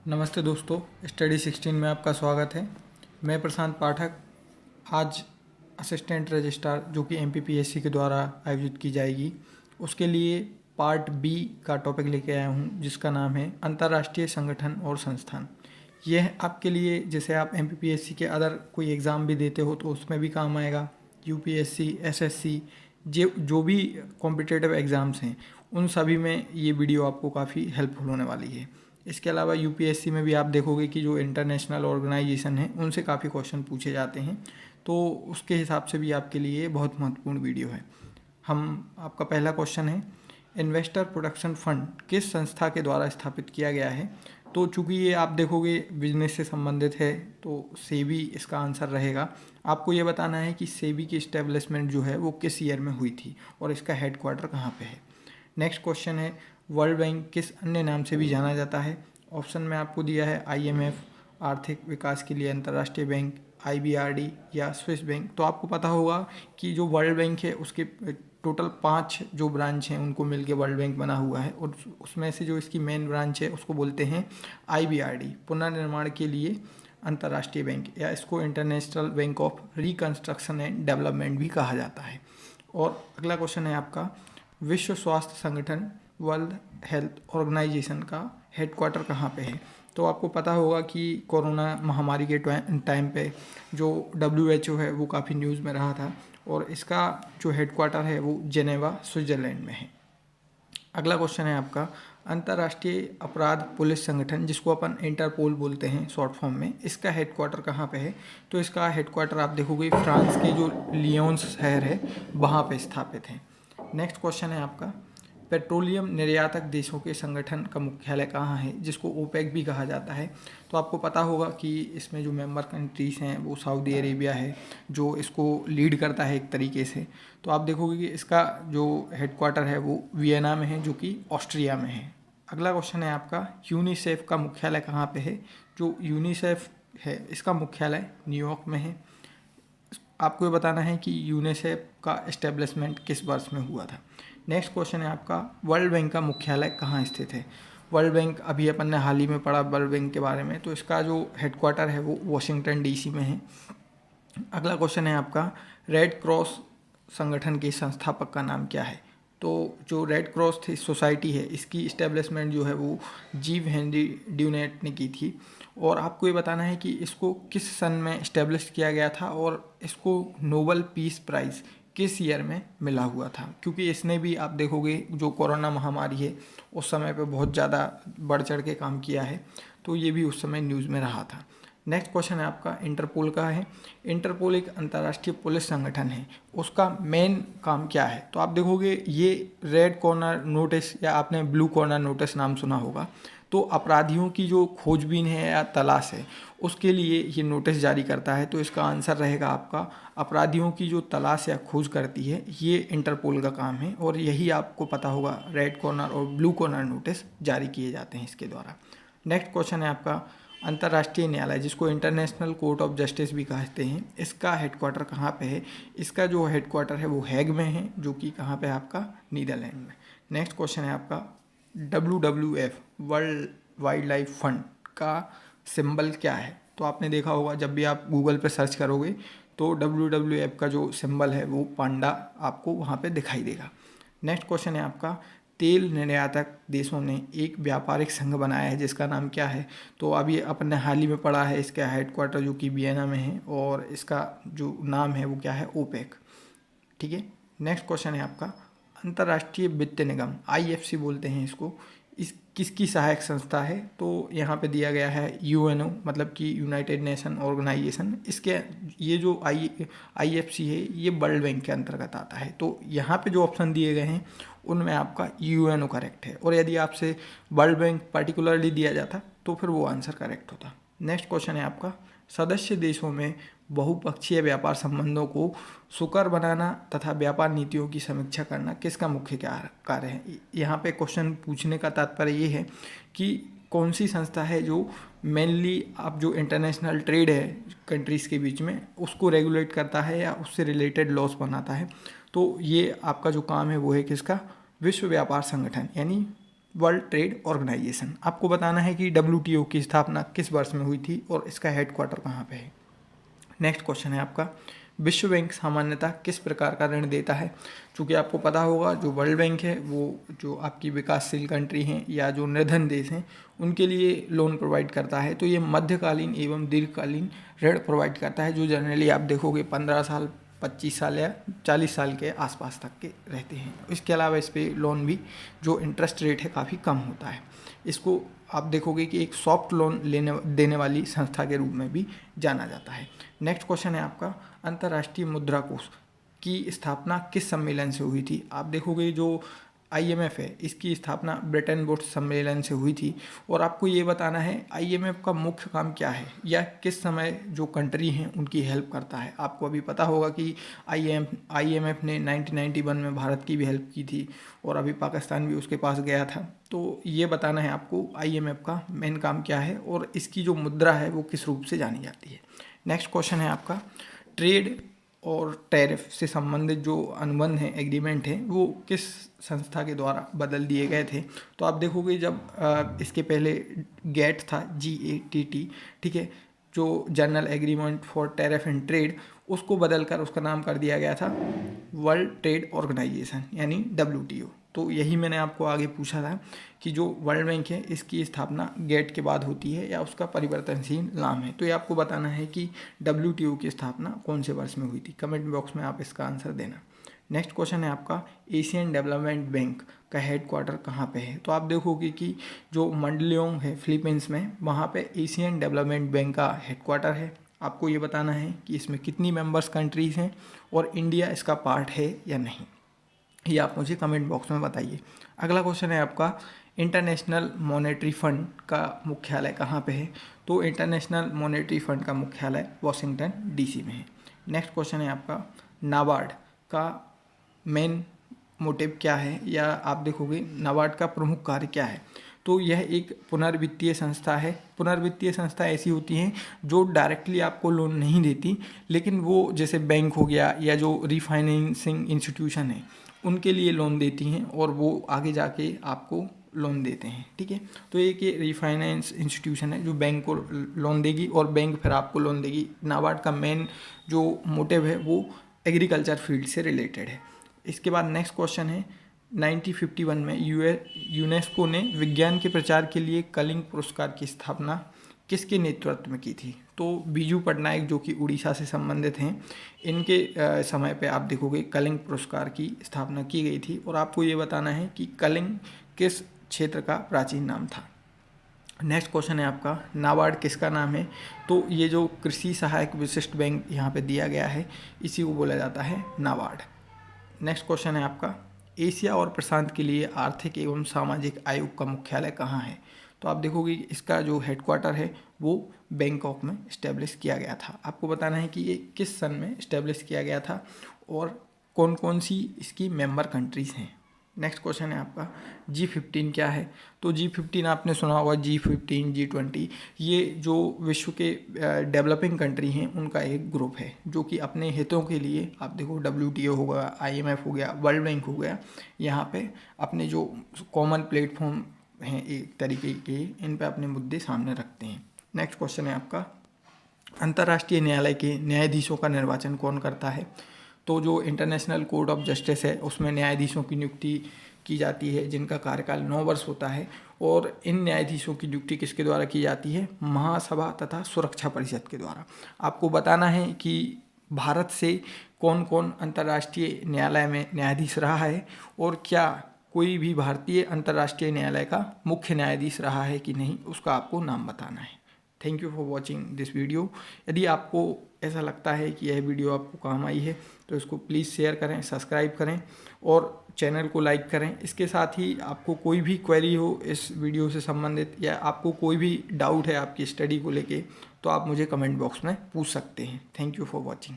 नमस्ते दोस्तों, स्टडी 16 में आपका स्वागत है। मैं प्रशांत पाठक। आज असिस्टेंट रजिस्ट्रार जो कि एमपीपीएससी के द्वारा आयोजित की जाएगी उसके लिए पार्ट बी का टॉपिक लेके आया हूँ, जिसका नाम है अंतर्राष्ट्रीय संगठन और संस्थान। यह आपके लिए, जैसे आप एमपीपीएससी के अदर कोई एग्ज़ाम भी देते हो तो उसमें भी काम आएगा। यूपीएससी, एसएससी, जो भी कॉम्पिटिटिव एग्ज़ाम्स हैं उन सभी में ये वीडियो आपको काफ़ी हेल्पफुल होने वाली है। इसके अलावा यूपीएससी में भी आप देखोगे कि जो इंटरनेशनल ऑर्गेनाइजेशन है उनसे काफ़ी क्वेश्चन पूछे जाते हैं, तो उसके हिसाब से भी आपके लिए बहुत महत्वपूर्ण वीडियो है। आपका पहला क्वेश्चन है, इन्वेस्टर प्रोटेक्शन फंड किस संस्था के द्वारा स्थापित किया गया है? तो चूंकि ये आप देखोगे बिजनेस से संबंधित है तो सेबी इसका आंसर रहेगा। आपको ये बताना है कि सेबी की इस्टेब्लिशमेंट जो है वो किस ईयर में हुई थी और इसका हेडक्वार्टर कहाँ पे है। नेक्स्ट क्वेश्चन है, वर्ल्ड बैंक किस अन्य नाम से भी जाना जाता है? ऑप्शन में आपको दिया है आईएमएफ, आर्थिक विकास के लिए अंतर्राष्ट्रीय बैंक, आईबीआरडी या स्विस बैंक। तो आपको पता होगा कि जो वर्ल्ड बैंक है उसके टोटल 5 जो ब्रांच हैं उनको मिलके वर्ल्ड बैंक बना हुआ है, और उसमें से जो इसकी मेन ब्रांच है उसको बोलते हैं आईबीआरडी, पुनर्निर्माण के लिए अंतर्राष्ट्रीय बैंक, या इसको international bank of reconstruction and development भी कहा जाता है। और अगला क्वेश्चन है आपका, विश्व स्वास्थ्य संगठन वर्ल्ड हेल्थ ऑर्गेनाइजेशन का हेडक्वार्टर कहाँ पे है? तो आपको पता होगा कि कोरोना महामारी के टाइम पे जो WHO है वो काफ़ी न्यूज़ में रहा था, और इसका जो हेडक्वार्टर है वो जेनेवा स्विट्ज़रलैंड में है। अगला क्वेश्चन है आपका, अंतर्राष्ट्रीय अपराध पुलिस संगठन जिसको अपन इंटरपोल बोलते हैं शॉर्ट फॉर्म में, इसका हेडक्वार्टर कहाँ पे है? तो इसका हेडक्वार्टर आप देखोगे फ्रांस के जो लियोन्स शहर है वहाँ पे स्थापित है। नेक्स्ट क्वेश्चन है आपका, पेट्रोलियम निर्यातक देशों के संगठन का मुख्यालय कहाँ है, जिसको ओपेक भी कहा जाता है? तो आपको पता होगा कि इसमें जो मेंबर कंट्रीज़ हैं वो सऊदी अरेबिया है जो इसको लीड करता है एक तरीके से। तो आप देखोगे कि इसका जो हेडक्वार्टर है वो वियना में है जो कि ऑस्ट्रिया में है। अगला क्वेश्चन है आपका, यूनिसेफ का मुख्यालय कहाँ पे है? जो यूनिसेफ है इसका मुख्यालय न्यूयॉर्क में है। आपको ये बताना है कि यूनिसेफ का एस्टेब्लिशमेंट किस वर्ष में हुआ था। नेक्स्ट क्वेश्चन है आपका, वर्ल्ड बैंक का मुख्यालय कहाँ स्थित है? वर्ल्ड बैंक, अभी अपन ने हाल ही में पढ़ा वर्ल्ड बैंक के बारे में, तो इसका जो हेडक्वार्टर है वो वॉशिंगटन डीसी में है। अगला क्वेश्चन है आपका, रेड क्रॉस संगठन के संस्थापक का नाम क्या है? तो जो रेड क्रॉस थी सोसाइटी है इसकी इस्टेब्लिशमेंट जो है वो जीव हेनरी ड्यूनेट ने की थी। और आपको ये बताना है कि इसको किस सन में इस्टेब्लिश किया गया था और इसको नोबल पीस प्राइज़ किस ईयर में मिला हुआ था, क्योंकि इसने भी आप देखोगे जो कोरोना महामारी है उस समय पे बहुत ज़्यादा बढ़ चढ़ के काम किया है, तो ये भी उस समय न्यूज़ में रहा था। नेक्स्ट क्वेश्चन है आपका, इंटरपोल का है। इंटरपोल एक अंतर्राष्ट्रीय पुलिस संगठन है, उसका मेन काम क्या है? तो आप देखोगे ये रेड कॉर्नर नोटिस या आपने ब्लू कॉर्नर नोटिस नाम सुना होगा, तो अपराधियों की जो खोजबीन है या तलाश है उसके लिए ये नोटिस जारी करता है। तो इसका आंसर रहेगा आपका, अपराधियों की जो तलाश या खोज करती है ये इंटरपोल का काम है, और यही आपको पता होगा रेड कॉर्नर और ब्लू कॉर्नर नोटिस जारी किए जाते हैं इसके द्वारा। नेक्स्ट क्वेश्चन है आपका, अंतर्राष्ट्रीय न्यायालय जिसको इंटरनेशनल कोर्ट ऑफ जस्टिस भी कहते हैं, इसका हेडक्वार्टर कहाँ पे है? इसका जो हेडक्वार्टर है वो हैग में है जो कि कहाँ पे है आपका, नीदरलैंड में। नेक्स्ट क्वेश्चन है आपका, WWF world wild life fund का सिंबल क्या है? तो आपने देखा होगा जब भी आप गूगल पे सर्च करोगे तो WWF का जो सिंबल है वो पांडा आपको वहाँ पे दिखाई देगा। नेक्स्ट क्वेश्चन है आपका, तेल निर्यातक देशों ने एक व्यापारिक संघ बनाया है जिसका नाम क्या है? तो अभी अपन ने हाल ही में पढ़ा है इसका हेडक्वार्टर जो कि वियना में है, और इसका जो नाम है वो क्या है, ओपेक। ठीक है। नेक्स्ट क्वेश्चन है आपका, अंतर्राष्ट्रीय वित्त निगम IFC बोलते हैं इसको, इस किसकी सहायक संस्था है? तो यहाँ पे दिया गया है UNO, मतलब कि यूनाइटेड नेशन ऑर्गेनाइजेशन। इसके ये जो IFC है ये वर्ल्ड बैंक के अंतर्गत आता है। तो यहाँ पे जो ऑप्शन दिए गए हैं उनमें आपका UNO करेक्ट है, और यदि आपसे वर्ल्ड बैंक पर्टिकुलरली दिया जाता तो फिर वो आंसर करेक्ट होता। नेक्स्ट क्वेश्चन है आपका, सदस्य देशों में बहुपक्षीय व्यापार संबंधों को सुकर बनाना तथा व्यापार नीतियों की समीक्षा करना किसका मुख्य कार्य है? यहाँ पे क्वेश्चन पूछने का तात्पर्य ये है कि कौन सी संस्था है जो मेनली आप जो इंटरनेशनल ट्रेड है कंट्रीज़ के बीच में उसको रेगुलेट करता है या उससे रिलेटेड लॉस बनाता है। तो ये आपका जो काम है वो है किसका, विश्व व्यापार संगठन यानी वर्ल्ड ट्रेड ऑर्गेनाइजेशन। आपको बताना है कि WTO की स्थापना किस वर्ष में हुई थी और इसका हेडक्वार्टर कहाँ पे है। नेक्स्ट क्वेश्चन है आपका, विश्व बैंक सामान्यतः किस प्रकार का ऋण देता है। चूँकि आपको पता होगा जो वर्ल्ड बैंक है वो जो आपकी विकासशील कंट्री हैं या जो निर्धन देश हैं उनके लिए लोन प्रोवाइड करता है। तो ये मध्यकालीन एवं दीर्घकालीन ऋण प्रोवाइड करता है, जो जनरली आप देखोगे 15 साल, 25 साल या 40 साल के आसपास तक के रहते हैं। इसके अलावा इस पर लोन भी जो इंटरेस्ट रेट है काफ़ी कम होता है। इसको आप देखोगे कि एक सॉफ्ट लोन देने वाली संस्था के रूप में भी जाना जाता है। नेक्स्ट क्वेश्चन है आपका, अंतर्राष्ट्रीय मुद्रा कोष की स्थापना किस सम्मेलन से हुई थी। आप देखोगे जो IMF है इसकी स्थापना ब्रेटन वुड्स सम्मेलन से हुई थी। और आपको ये बताना है IMF का मुख्य काम क्या है या किस समय जो कंट्री हैं उनकी हेल्प करता है। आपको अभी पता होगा कि IMF ने 1991 में भारत की भी हेल्प की थी और अभी पाकिस्तान भी उसके पास गया था। तो ये बताना है आपको IMF का मेन काम क्या है और इसकी जो मुद्रा है वो किस रूप से जानी जाती है। नेक्स्ट क्वेश्चन है आपका, ट्रेड और टैरिफ से संबंधित जो अनुबंध हैं, एग्रीमेंट हैं, वो किस संस्था के द्वारा बदल दिए गए थे। तो आप देखोगे जब इसके पहले GATT था, GATT, ठीक है, जो general agreement for tariff and trade, उसको बदलकर उसका नाम कर दिया गया था वर्ल्ड ट्रेड ऑर्गेनाइजेशन यानी WTO। तो यही मैंने आपको आगे पूछा था कि जो वर्ल्ड बैंक है इसकी स्थापना GATT के बाद होती है या उसका परिवर्तनशील नाम है। तो ये आपको बताना है कि WTO की स्थापना कौन से वर्ष में हुई थी। कमेंट बॉक्स में आप इसका आंसर देना। नेक्स्ट क्वेश्चन है आपका, एशियन डेवलपमेंट बैंक का हेडक्वार्टर कहाँ पे है। तो आप देखोगे कि जो मंडलियोंग है फिलीपींस में, वहाँ पे एशियन डेवलपमेंट बैंक का हेडक्वार्टर है। आपको ये बताना है कि इसमें कितनी मेंबर्स कंट्रीज़ हैं और इंडिया इसका पार्ट है या नहीं, ये आप मुझे कमेंट बॉक्स में बताइए। अगला क्वेश्चन है आपका, इंटरनेशनल मॉनेटरी फंड का मुख्यालय कहाँ पे है। तो इंटरनेशनल मॉनेटरी फंड का मुख्यालय वाशिंगटन DC में है। नेक्स्ट क्वेश्चन है आपका, नाबार्ड का मेन मोटिव क्या है या आप देखोगे नाबार्ड का प्रमुख कार्य क्या है। तो यह एक पुनर्वित्तीय संस्था है। पुनर्वित्तीय संस्था ऐसी होती हैं जो डायरेक्टली आपको लोन नहीं देती, लेकिन वो जैसे बैंक हो गया या जो रीफाइनेंसिंग इंस्टीट्यूशन है उनके लिए लोन देती हैं और वो आगे जाके आपको लोन देते हैं, ठीक है। तो एक ये रीफाइनेंस इंस्टीट्यूशन है जो बैंक को लोन देगी और बैंक फिर आपको लोन देगी। नाबार्ड का मेन जो मोटिव है वो एग्रीकल्चर फील्ड से रिलेटेड है। इसके बाद नेक्स्ट क्वेश्चन है, 1951 में यूनेस्को ने विज्ञान के प्रचार के लिए कलिंग पुरस्कार की स्थापना किसके नेतृत्व में की थी। तो बीजू पटनायक जो कि उड़ीसा से संबंधित हैं, इनके समय पे आप देखोगे कलिंग पुरस्कार की स्थापना की गई थी। और आपको ये बताना है कि कलिंग किस क्षेत्र का प्राचीन नाम था। नेक्स्ट क्वेश्चन है आपका, नाबार्ड किसका नाम है। तो ये जो कृषि सहायक विशिष्ट बैंक यहाँ पे दिया गया है इसी को बोला जाता है नाबार्ड। नेक्स्ट क्वेश्चन है आपका, एशिया और प्रशांत के लिए आर्थिक एवं सामाजिक आयोग का मुख्यालय कहाँ है। तो आप देखोगे इसका जो हेडक्वार्टर है वो बैंकॉक में इस्टेब्लिश किया गया था। आपको बताना है कि ये किस सन में इस्टेब्लिश किया गया था और कौन कौन सी इसकी मेंबर कंट्रीज़ हैं। नेक्स्ट क्वेश्चन है आपका, G15 क्या है। तो G15 आपने सुना होगा, G15, G20, ये जो विश्व के डेवलपिंग कंट्री हैं उनका एक ग्रुप है जो कि अपने हितों के लिए, आप देखो WTO हो गया, IMF हो गया, वर्ल्ड बैंक हो गया, यहाँ पे अपने जो कॉमन प्लेटफॉर्म हैं एक तरीके के, इन पे अपने मुद्दे सामने रखते हैं। नेक्स्ट क्वेश्चन है आपका, अंतर्राष्ट्रीय न्यायालय के न्यायाधीशों का निर्वाचन कौन करता है। तो जो इंटरनेशनल कोर्ट ऑफ जस्टिस है उसमें न्यायाधीशों की नियुक्ति की जाती है जिनका कार्यकाल 9 वर्ष होता है। और इन न्यायाधीशों की नियुक्ति किसके द्वारा की जाती है, महासभा तथा सुरक्षा परिषद के द्वारा। आपको बताना है कि भारत से कौन कौन अंतर्राष्ट्रीय न्यायालय में न्यायाधीश रहा है और क्या कोई भी भारतीय अंतर्राष्ट्रीय न्यायालय का मुख्य न्यायाधीश रहा है कि नहीं, उसका आपको नाम बताना है। Thank you for watching this video. यदि आपको ऐसा लगता है कि यह वीडियो आपको काम आई है तो इसको प्लीज़ शेयर करें, सब्सक्राइब करें और चैनल को लाइक करें। इसके साथ ही आपको कोई भी क्वेरी हो इस वीडियो से संबंधित या आपको कोई भी डाउट है आपकी स्टडी को लेके तो आप मुझे कमेंट बॉक्स में पूछ सकते हैं। Thank you for watching.